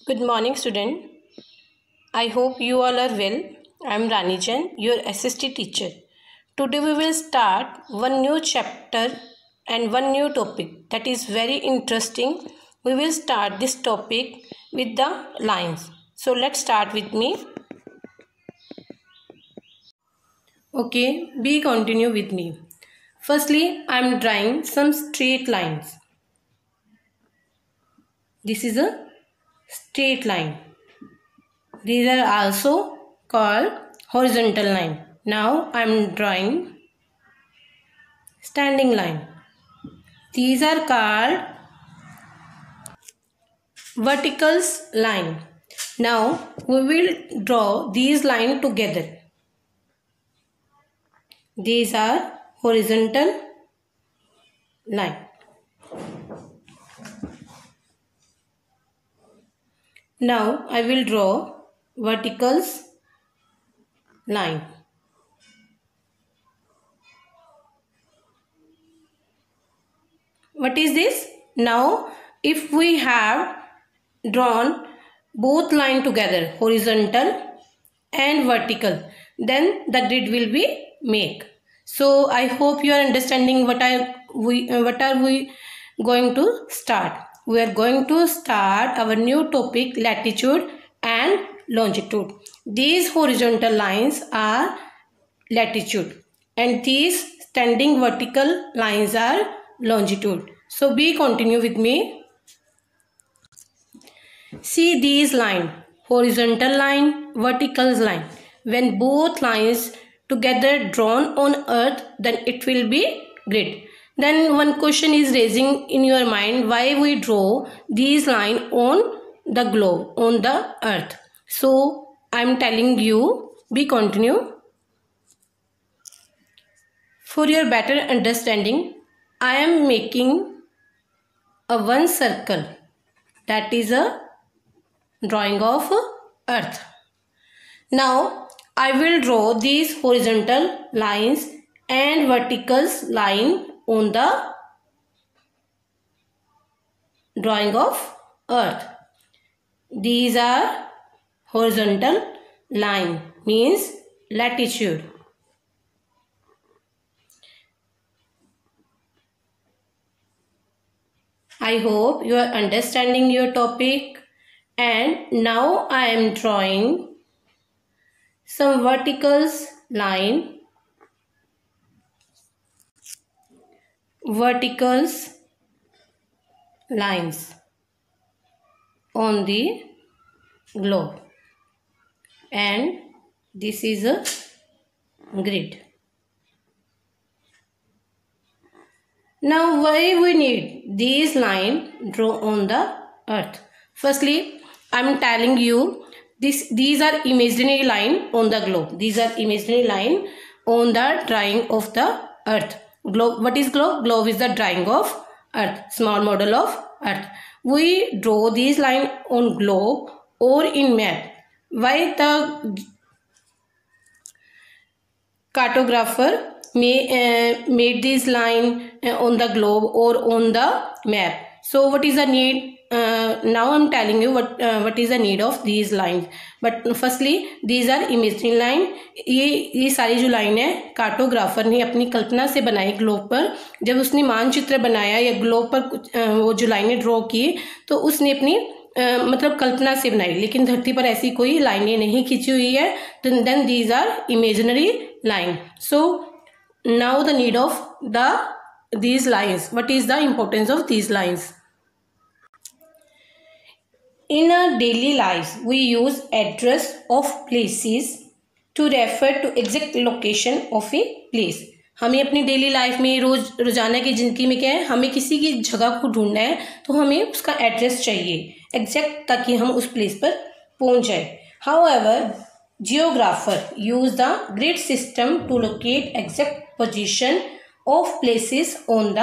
Good morning, student. I hope you all are well. I am Rani Jain, your SST teacher. Today we will start one new chapter and one new topic that is very interesting. We will start this topic with the lines. So let's start with me. Okay, be continue with me. Firstly, I am drawing some straight lines. This is a straight line. These are also called horizontal line. Now I am drawing standing line. These are called vertical line. Now we will draw these lines together. These are horizontal line. Now I will draw vertical line. What is this? Now if we have drawn both line together, horizontal and vertical, then the grid will be make. So I hope you are understanding what are we going to start. We are going to start our new topic, latitude and longitude. These horizontal lines are latitude and these standing vertical lines are longitude. So be continue with me. See these lines, horizontal line, vertical line. When both lines together drawn on earth, then it will be grid. Then one question is raising in your mind, why we draw these lines on the globe, on the earth. So I am telling you, be continue. For your better understanding, I am making a one circle, that is a drawing of earth. Now I will draw these horizontal lines and vertical line on the drawing of earth. These are horizontal line, means latitude. I hope you are understanding your topic. And now I am drawing some vertical line, lines on the globe, and this is a grid. Now why we need these lines draw on the earth? Firstly, I am telling you these are imaginary line on the globe. These are imaginary line on the drawing of the earth. Globe. What is globe? Globe is the drawing of earth, small model of earth. We draw these line on globe or in map. Why the cartographer made this line on the globe or on the map? So what is the need? Now I am telling you what is the need of these lines. But firstly, these are imaginary line. ये सारी जो line है cartographer ने अपनी कल्पना से बनाई globe पर. जब उसने मानचित्र बनाया या ग्लोब पर वो जो लाइनें ड्रॉ की, तो उसने अपनी मतलब कल्पना से बनाई, लेकिन धरती पर ऐसी कोई लाइनें नहीं खींची हुई है. Then these are imaginary line. So now the need of these lines. What is the importance of these lines? In our daily lives, we use address of places to refer to exact location of a place. हमें अपनी daily life में रोजाना की ज़िंदगी में क्या है, हमें किसी की जगह को ढूंढना है तो हमें उसका एड्रेस चाहिए एग्जैक्ट, ताकि हम उस प्लेस पर पहुंच जाए. However, geographer use the grid system to locate exact position of places on the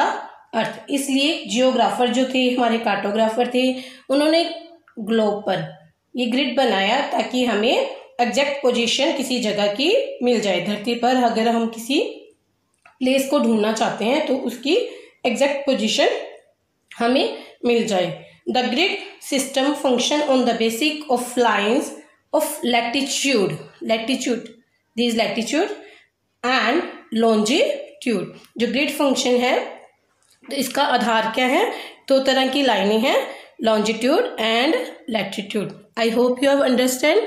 earth. इसलिए जियोग्राफर जो थे, हमारे कार्टोग्राफर थे, उन्होंने ग्लोब पर ये ग्रिड बनाया ताकि हमें एग्जैक्ट पोजीशन किसी जगह की मिल जाए. धरती पर अगर हम किसी प्लेस को ढूंढना चाहते हैं तो उसकी एग्जैक्ट पोजीशन हमें मिल जाए. The grid system function on the basis of lines of latitude. These latitude and longitude. जो ग्रिड फंक्शन है तो इसका आधार क्या है? दो तरह की लाइनें हैं, longitude and latitude. I hope you have understand.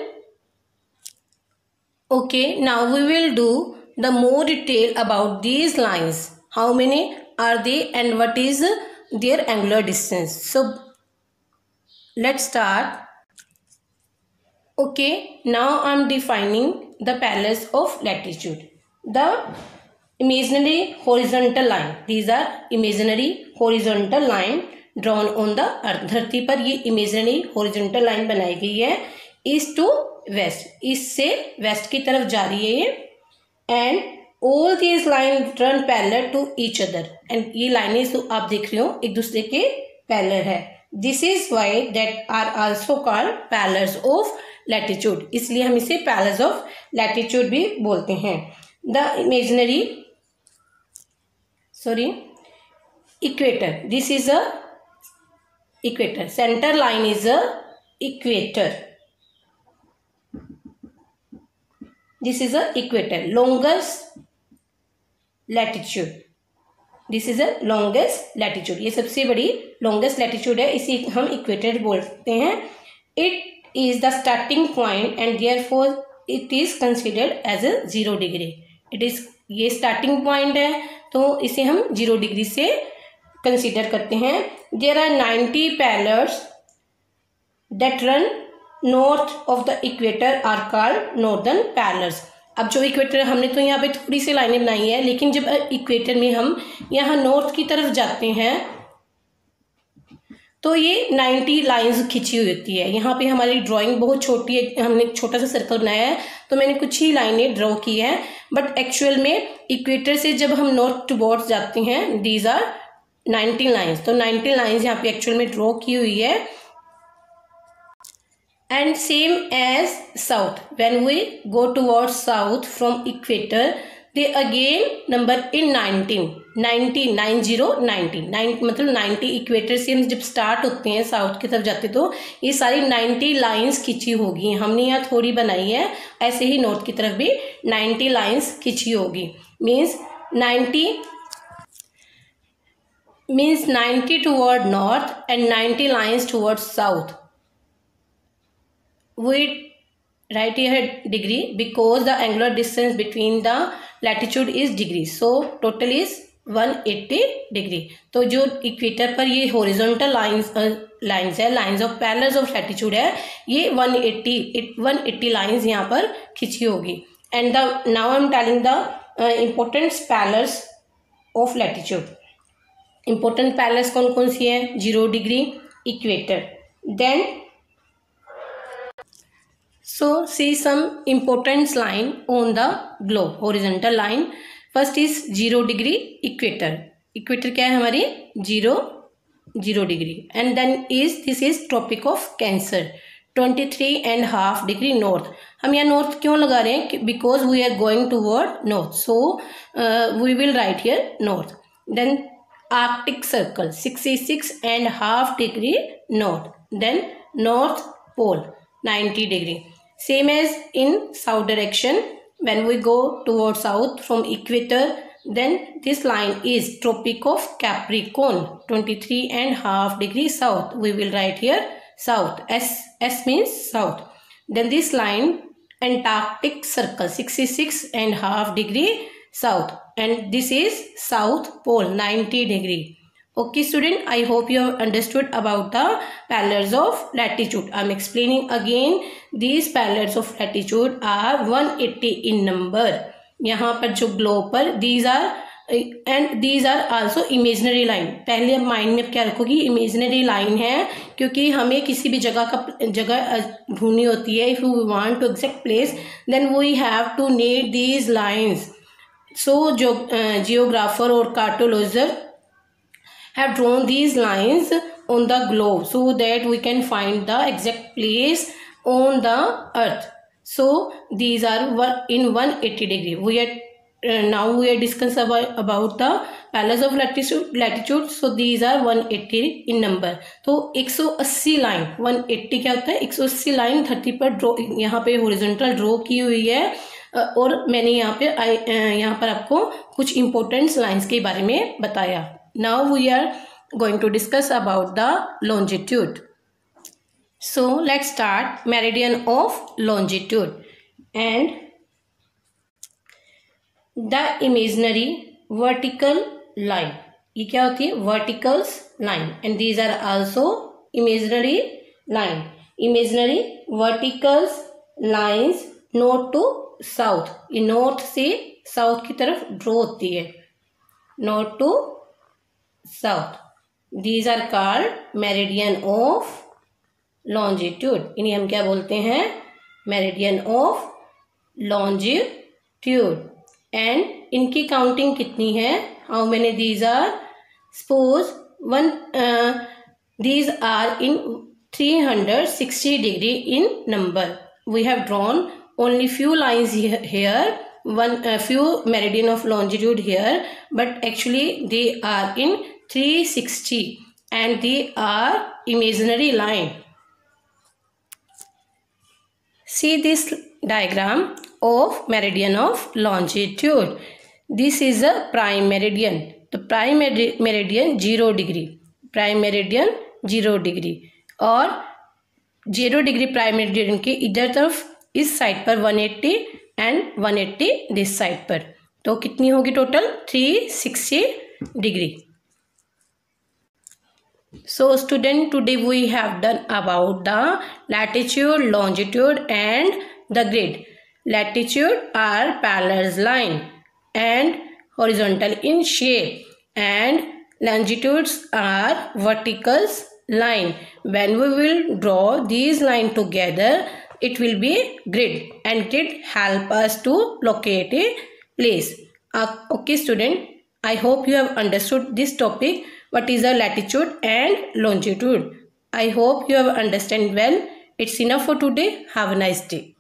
Okay, now we will do the more detail about these lines. How many are they and what is their angular distance? So let's start. Okay, now I am defining the parallels of latitude. The imaginary horizontal line. These are imaginary horizontal line drawn on the earth. धरती पर ये imaginary horizontal line बनाई गई है east to west. East से waste की तरफ जा रही है ये. And all these lines run parallel to each other. And ये लाइनें तो आप देख रहे हो एक दूसरे के पैरेलल है. This is why that are also called parallels of latitude. इसलिए हम इसे parallels of latitude भी बोलते हैं. The imaginary equator. This is a equator. Center line is a equator. This is a equator. Longest latitude. This is a longest latitude. ये सबसे बड़ी longest latitude है, इसे हम equator बोलते हैं. It is the starting point and therefore it is considered as a 0 degree. It is ये starting point है तो इसे हम 0 डिग्री से कंसीडर करते हैं. There are 90 parallels that run north of the equator are called northern parallels. अब जो इक्वेटर हमने तो यहाँ पे थोड़ी सी लाइनें बनाई है, लेकिन जब इक्वेटर में हम यहाँ नॉर्थ की तरफ जाते हैं तो ये 90 लाइंस खिंची हुई होती है. यहाँ पे हमारी ड्राइंग बहुत छोटी है, हमने एक छोटा सा सर्कल बनाया है तो मैंने कुछ ही लाइनें ड्रॉ की है. बट एक्चुअल में इक्वेटर से जब हम नॉर्थ टुवर्ड्स जाते हैं दीज आर 90 लाइंस. तो 90 लाइंस यहाँ पे एक्चुअल में ड्रॉ की हुई है. And same as south, when we go towards south from equator, they again number in 90 मतलब 90 इक्वेटर से हम जब स्टार्ट होते हैं साउथ की तरफ जाते तो ये सारी 90 लाइंस खिंची होगी. हमने यहाँ थोड़ी बनाई है, ऐसे ही नॉर्थ की तरफ भी 90 लाइंस खिंची होगी. Means 90 toward north and 90 lines towards south. We write here degree because the angular distance between the latitude is degree. So total is 180 degree. तो जो इक्वेटर पर ये horizontal lines है, lines of parallels of latitude है, ये 180 lines यहाँ पर खिंची होगी. And now I'm telling the important parallels of latitude. Important parallels कौन कौन सी है? 0 degree, equator. Then so see some importance line on the globe, horizontal line. First is 0 degree equator. Equator क्या है हमारी? 0 degree. And then this is Tropic of Cancer, 23.5 degree north. हम यहाँ north क्यों लगा रहे हैं? Because we are going toward north. So we will write here north. Then Arctic Circle, 66.5 degree north. Then North Pole, 90 degree. Same as in south direction, when we go towards south from equator, then this line is Tropic of Capricorn, 23.5 degree south. We will write here south. S means south. Then this line Antarctic Circle, 66.5 degree south, and this is South Pole, 90 degree. Okay student, I hope you have understood about the parallels of latitude. I am explaining again. These parallels of latitude are 180 in number. यहाँ पर जो globe पर these are also imaginary line. पहले आप mind में क्या रखोगी? Imaginary line है, क्योंकि हमें किसी भी जगह ढूंढनी होती है. If we want to exact place, then we have to need these lines. So geographer or cartographer have drawn these lines on the globe so that we can find the exact place on the earth. So these are in 180 degree. Now we are discussing about the parallels of latitude, so these are 180 in number. तो 180 line, 180 क्या होता है, 180 line धरती पर draw, यहाँ पे horizontal draw की हुई है। और मैंने यहाँ पर आपको कुछ इंपॉर्टेंट लाइंस के बारे में बताया। Now we are going to discuss about the longitude. So let's start meridian of longitude and the imaginary vertical line. ये क्या होती है, verticals line, and these are also imaginary line. Imaginary verticals lines north to south, ये north से south की तरफ draw होती है, north to south. These are called meridian of longitude. इन्हें हम क्या बोलते हैं, मेरिडियन ऑफ लॉन्जिट्यूड। एंड इनकी काउंटिंग कितनी है, how many these are, suppose these are in 360 degree in number. We have drawn only few lines here, few meridian of longitude here, but actually they are in 360 and they are imaginary line. See this diagram of meridian of longitude. This is a prime meridian. The prime meridian 0 degree. Prime meridian 0 degree और 0 degree prime meridian के इधर तरफ इस side पर 180 and 180 this side पर, तो कितनी होगी total 360 degree. So student, today we have done about the latitude, longitude and the grid. Latitude are parallel line and horizontal in shape, and longitudes are vertical line. When we will draw these line together, it will be grid, and grid help us to locate a place. Okay student, I hope you have understood this topic. What is a latitude and longitude? I hope you have understand well. It's enough for today. Have a nice day.